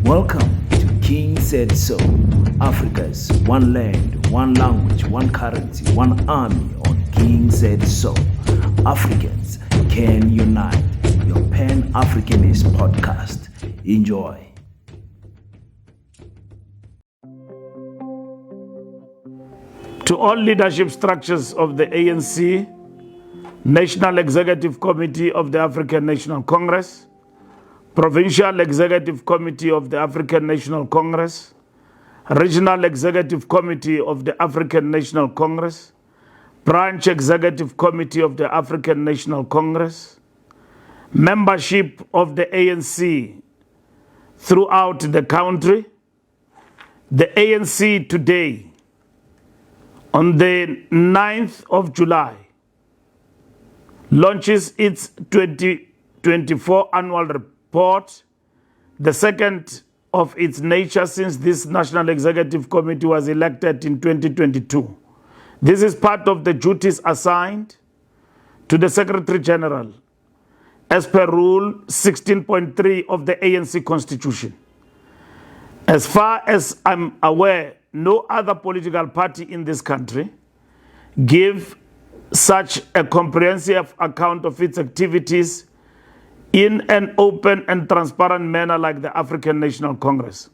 Welcome to King Said So, Africa's one land, one language, one currency, one army on King Said So. Africans can unite. Your Pan-Africanist podcast. Enjoy. To all leadership structures of the ANC, National Executive Committee of the African National Congress, Provincial Executive Committee of the African National Congress, Regional Executive Committee of the African National Congress, Branch Executive Committee of the African National Congress, membership of the ANC throughout the country. The ANC today, on the 9th of July, launches its 2024 annual report, the second of its nature since this National Executive Committee was elected in 2022. This is part of the duties assigned to the Secretary General as per Rule 16.3 of the ANC Constitution. As far as I'm aware, no other political party in this country give such a comprehensive account of its activities in an open and transparent manner like the African National Congress.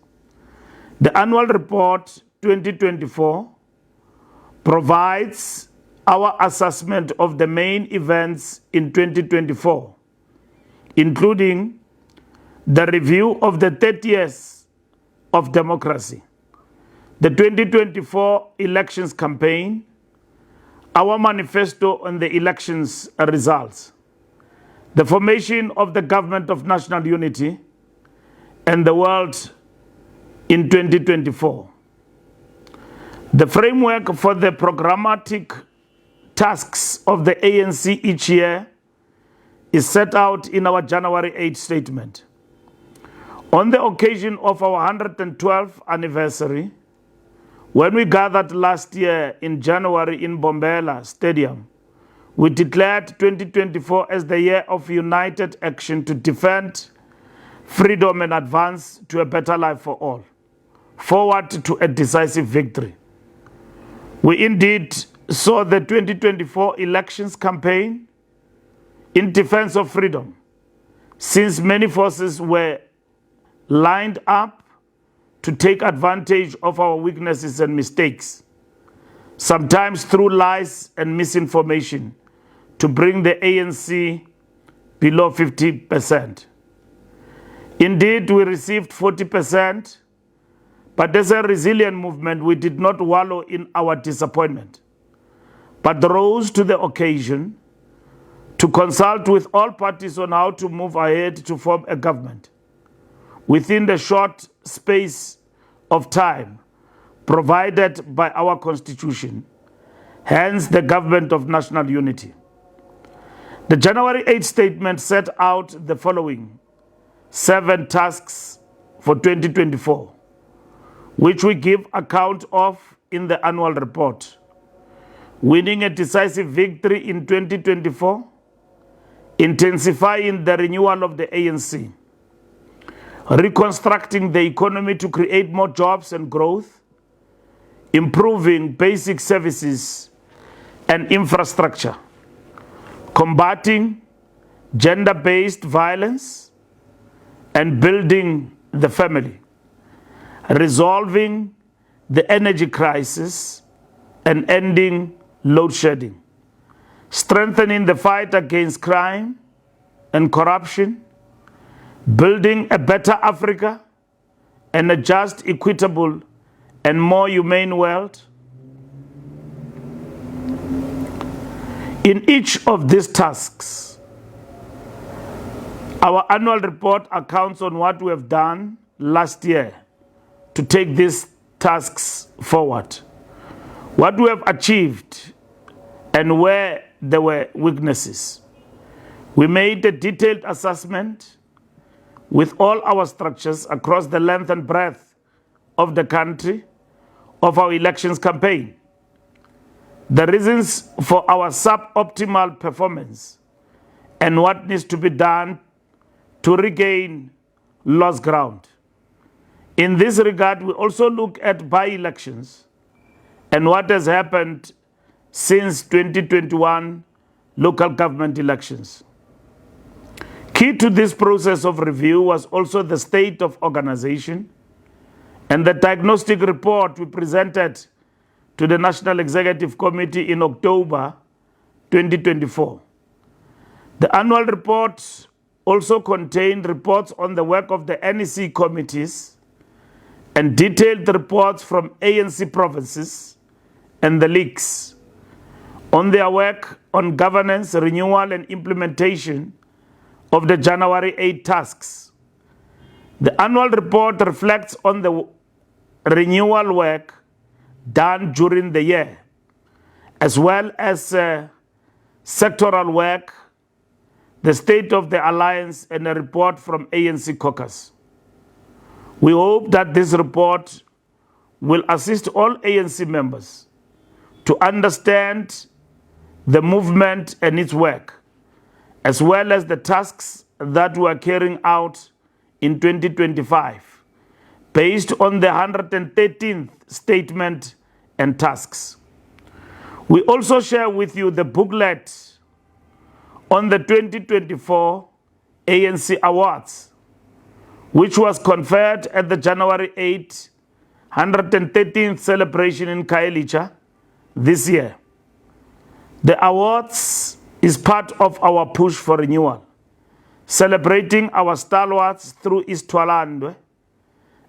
The annual report 2024 provides our assessment of the main events in 2024, including the review of the 30 years of democracy, the 2024 elections campaign, our manifesto on the elections results, the formation of the Government of National Unity, and the world in 2024. The framework for the programmatic tasks of the ANC each year is set out in our January 8 statement. On the occasion of our 112th anniversary, when we gathered last year in January in Mbalula Stadium, we declared 2024 as the year of united action to defend freedom and advance to a better life for all, forward to a decisive victory. We indeed saw the 2024 elections campaign in defense of freedom, since many forces were lined up to take advantage of our weaknesses and mistakes, sometimes through lies and misinformation, to bring the ANC below 50%. Indeed, we received 40%, but as a resilient movement, we did not wallow in our disappointment, but rose to the occasion to consult with all parties on how to move ahead to form a government within the short space of time provided by our Constitution, hence the Government of National Unity. The January 8 statement set out the following 7 tasks for 2024, which we give account of in the annual report. Winning a decisive victory in 2024, intensifying the renewal of the ANC, reconstructing the economy to create more jobs and growth, improving basic services and infrastructure, combating gender-based violence and building the family, resolving the energy crisis and ending load shedding, strengthening the fight against crime and corruption, building a better Africa and a just, equitable, and more humane world. In each of these tasks, our annual report accounts on what we have done last year to take these tasks forward, what we have achieved, and where there were weaknesses. We made a detailed assessment with all our structures across the length and breadth of the country of our elections campaign, the reasons for our suboptimal performance, and what needs to be done to regain lost ground. In this regard, we also look at by-elections and what has happened since 2021 local government elections. Key to this process of review was also the state of organization and the diagnostic report we presented to the National Executive Committee in October 2024. The annual report also contained reports on the work of the NEC committees and detailed reports from ANC provinces and the leagues on their work on governance, renewal, and implementation of the January 8 tasks. The annual report reflects on the renewal work done during the year, as well as sectoral work, the state of the alliance, and a report from ANC caucus. We hope that this report will assist all ANC members to understand the movement and its work, as well as the tasks that we are carrying out in 2025, based on the 113th statement and tasks. We also share with you the booklet on the 2024 ANC Awards, which was conferred at the January 8, 113th celebration in Khayelitsha this year. The awards is part of our push for renewal, celebrating our stalwarts through Istwalandwe,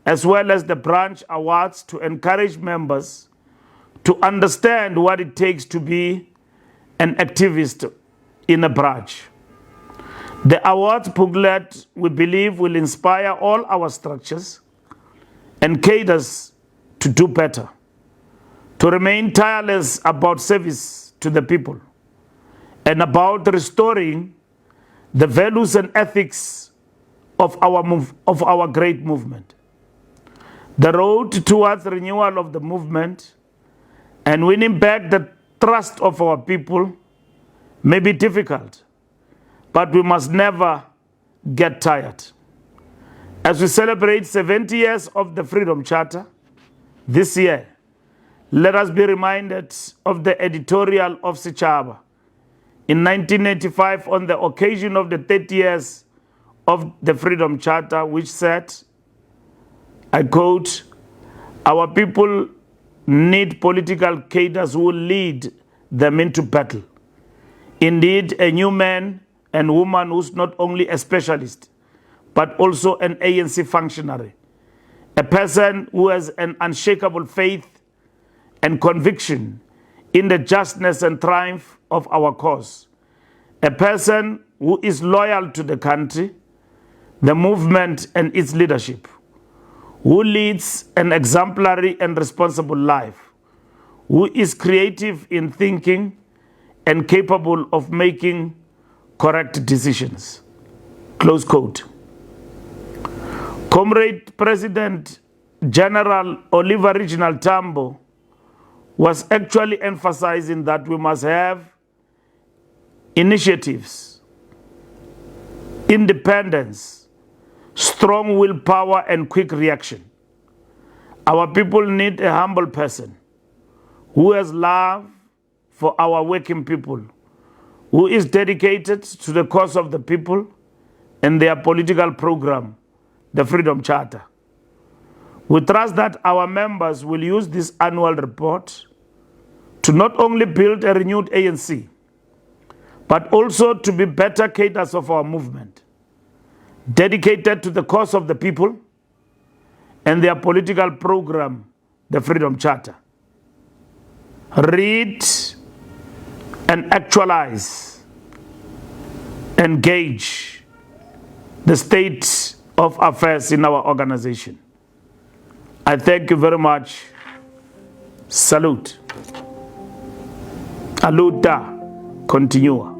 as well as the branch awards to encourage members to understand what it takes to be an activist in a branch. The awards booklet, we believe, will inspire all our structures and cadres to do better, to remain tireless about service to the people, and about restoring the values and ethics of our great movement. The road towards renewal of the movement and winning back the trust of our people may be difficult, but we must never get tired. As we celebrate 70 years of the Freedom Charter this year, let us be reminded of the editorial of Sichaba in 1985 on the occasion of the 30 years of the Freedom Charter, which said, I quote, "Our people need political cadres who will lead them into battle. Indeed, a new man and woman who's not only a specialist, but also an ANC functionary, a person who has an unshakable faith and conviction in the justness and triumph of our cause, a person who is loyal to the country, the movement and its leadership, who leads an exemplary and responsible life, who is creative in thinking and capable of making correct decisions." Close quote. Comrade President General Oliver Reginald Tambo was actually emphasizing that we must have initiatives, independence, strong willpower, and quick reaction. Our people need a humble person who has love for our working people, who is dedicated to the cause of the people and their political program, the Freedom Charter. We trust that our members will use this annual report to not only build a renewed ANC, but also to be better cadres of our movement, dedicated to the cause of the people and their political program, the Freedom Charter. Read and actualize, engage the state of affairs in our organization. I thank you very much. Salute. Aluta. Continua.